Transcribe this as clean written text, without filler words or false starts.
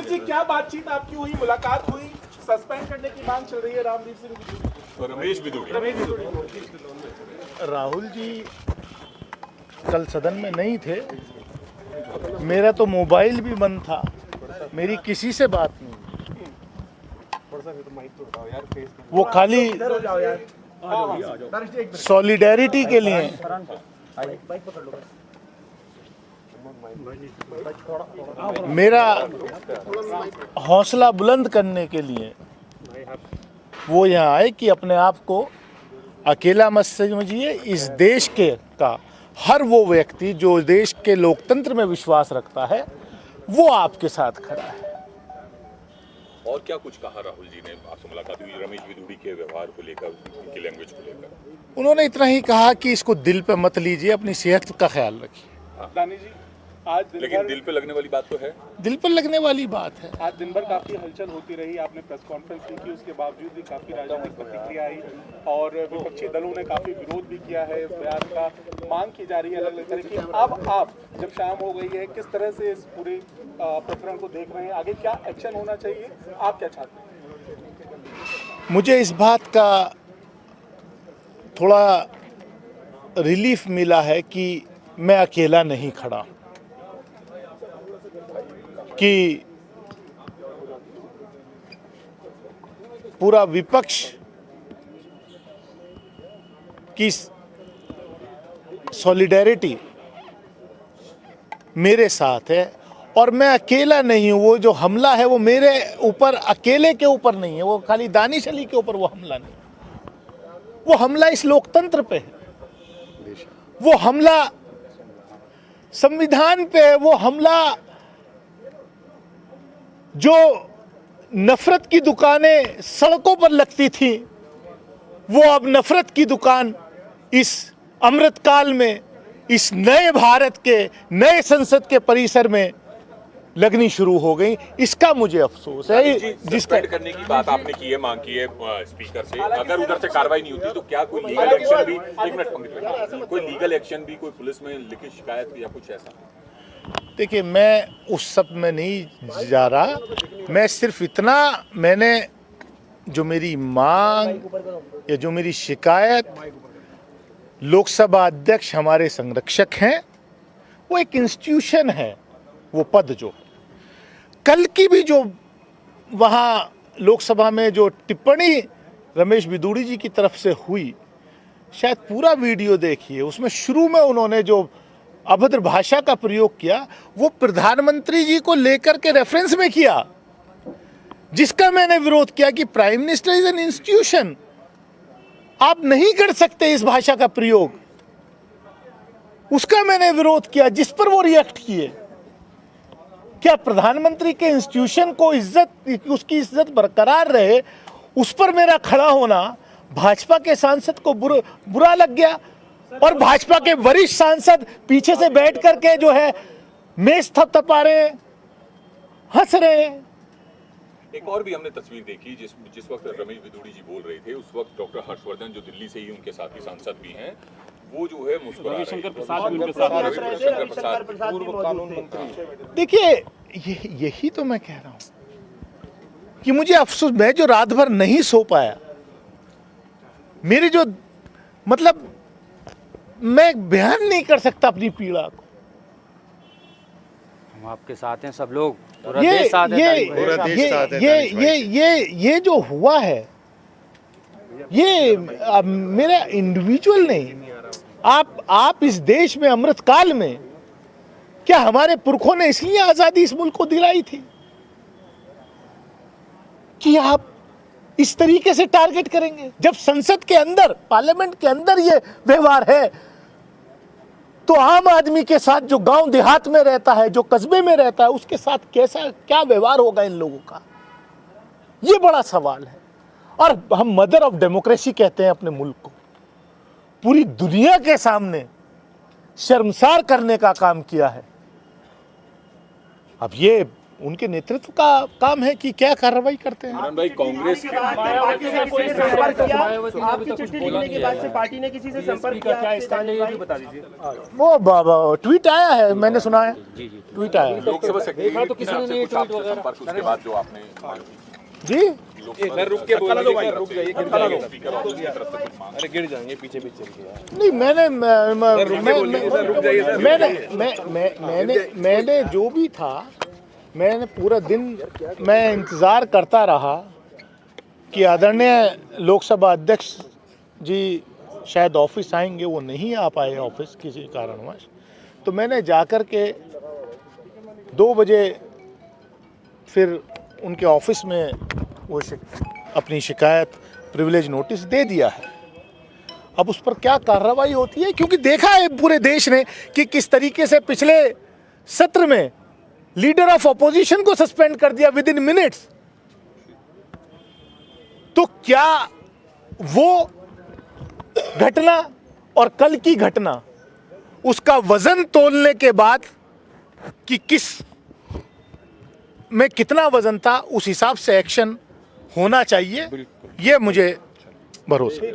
जी क्या बातचीत आपकी हुई, मुलाकात हुई, सस्पेंड करने की मांग चल रही है रामदीप सिंह तो रमेश बिदूड़ी राहुल जी कल सदन में नहीं थे, मेरा तो मोबाइल भी बंद था, मेरी किसी से बात नहीं। वो खाली सॉलिडेरिटी के लिए, मेरा हौसला बुलंद करने के लिए वो यहाँ आए कि अपने आप को अकेला मत समझिए। इस देश के का हर वो व्यक्ति जो देश के लोकतंत्र में विश्वास रखता है वो आपके साथ खड़ा है। और क्या कुछ कहा राहुल जी ने? आपसे मुलाकात हुई रमेश बिदूड़ी के व्यवहार को लेकर, उनकी लैंग्वेज को लेकर? उन्होंने इतना ही कहा कि इसको दिल पे मत लीजिए, अपनी सेहत का ख्याल रखिए। दानी जी आज लेकिन दिल पे लगने वाली बात तो है। दिल पर लगने वाली बात है। आज दिन भर काफी हलचल होती रही, आपने प्रेस कॉन्फ्रेंस की, उसके बावजूद भी काफी राजनीतिक प्रतिक्रिया आई और विपक्षी दलों ने काफी विरोध भी किया है, इस बयान का मांग की जा रही है अलग अलग तरह की। अब आप जब शाम हो गई है, किस तरह से इस पूरे प्रकरण को देख रहे हैं? आगे क्या एक्शन होना चाहिए, आप क्या चाहते हैं? मुझे इस बात का थोड़ा रिलीफ मिला है कि मैं अकेला नहीं खड़ा, कि पूरा विपक्ष की सॉलिडेरिटी मेरे साथ है और मैं अकेला नहीं हूँ। वो जो हमला है वो मेरे ऊपर अकेले के ऊपर नहीं है, वो खाली दानिश अली के ऊपर वो हमला नहीं, वो हमला इस लोकतंत्र पे है, वो हमला संविधान पे है, वो हमला जो नफरत की दुकानें सड़कों पर लगती थी वो अब नफरत की दुकान इस अमृतकाल में, इस नए भारत के नए संसद के परिसर में लगनी शुरू हो गई। इसका मुझे अफसोस है। जिसका करने की बात आपने की है, मांग की है स्पीकर से, अगर उधर से कार्रवाई नहीं होती तो क्या कोई लीगल एक्शन भी, एक मिनट पंकज, कोई लीगल एक्शन भी, कोई पुलिस में लिखित शिकायत या कुछ ऐसा? देखिए, मैं उस सब में नहीं जा रहा, मैं सिर्फ इतना, मैंने जो मेरी मांग या जो मेरी शिकायत, लोकसभा अध्यक्ष हमारे संरक्षक हैं, वो एक इंस्टीट्यूशन है, वो पद जो कल की भी जो वहाँ लोकसभा में जो टिप्पणी रमेश बिदूड़ी जी की तरफ से हुई, शायद पूरा वीडियो देखिए, उसमें शुरू में उन्होंने जो अभद्र भाषा का प्रयोग किया वो प्रधानमंत्री जी को लेकर के रेफरेंस में किया, जिसका मैंने विरोध किया कि prime minister is an institution, आप नहीं कर सकते इस भाषा का प्रयोग। उसका मैंने विरोध किया, जिस पर वो रिएक्ट किए। क्या प्रधानमंत्री के इंस्टीट्यूशन को इज्जत, उसकी इज्जत बरकरार रहे, उस पर मेरा खड़ा होना भाजपा के सांसद को बुरा लग गया और भाजपा के वरिष्ठ सांसद पीछे से बैठ करके जो है मेज थपथपा रहे हैं, हंस रहे हैं। एक और भी हमने तस्वीर देखी जिस वक्त रमेश बिदूड़ी जी बोल रहे थे, उस वक्त डॉक्टर हर्षवर्धन जो दिल्ली से ही उनके साथी सांसद भी हैं, वो जो है मुस्कुरा रहे हैं। रविशंकर प्रसाद पूर्व कानून मंत्री। देखिए, यही तो मैं कह रहा हूं कि मुझे अफसोस, मैं जो रात भर नहीं सो पाया, मेरी जो मतलब मैं बयान नहीं कर सकता अपनी पीड़ा को। हम आपके साथ हैं, सब लोग, पूरा देश साथ है। ये जो हुआ है, ये मेरा इंडिविजुअल नहीं, आप इस देश में अमृतकाल में, क्या हमारे पुरखों ने इसलिए आजादी इस मुल्क को दिलाई थी कि आप इस तरीके से टारगेट करेंगे? जब संसद के अंदर, पार्लियामेंट के अंदर ये व्यवहार है, तो आम आदमी के साथ जो गांव देहात में रहता है, जो कस्बे में रहता है, उसके साथ कैसा क्या व्यवहार होगा इन लोगों का? ये बड़ा सवाल है। और हम मदर ऑफ डेमोक्रेसी कहते हैं अपने मुल्क को, पूरी दुनिया के सामने शर्मसार करने का काम किया है। अब ये उनके नेतृत्व का काम है कि क्या कार्रवाई करते हैं। इमरान भाई, कांग्रेस के पार्टी ने किसी से संपर्क किया? आपकी चिट्ठी लिखने के बाद से पार्टी ने किसी से संपर्क किया? क्या स्टैंड है ये भी बता दीजिए। वो ट्वीट आया है, मैंने सुना है, ट्वीट आया है। लोकसभा सेक्रेटरी तो किसी ने कुछ आपसे संपर्क उसके बाद जो आपने मांग की जी रुक के बोल रुक जाइए स्पीकर ऑफिस की तरफ से कुछ मांग अरे गिर जाएंगे पीछे पीछे। नहीं, मैंने जो भी था, मैंने पूरा दिन मैं इंतज़ार करता रहा कि आदरणीय लोकसभा अध्यक्ष जी शायद ऑफिस आएंगे, वो नहीं आ पाए ऑफिस किसी कारणवश। तो मैंने जाकर के 2 बजे फिर उनके ऑफिस में वो अपनी शिकायत प्रिविलेज नोटिस दे दिया है। अब उस पर क्या कार्रवाई होती है, क्योंकि देखा है पूरे देश ने कि किस तरीके से पिछले सत्र में लीडर ऑफ ऑपोजिशन को सस्पेंड कर दिया विद इन मिनट्स। तो क्या वो घटना और कल की घटना, उसका वजन तोलने के बाद कि किस में कितना वजन था, उस हिसाब से एक्शन होना चाहिए, ये मुझे भरोसा है।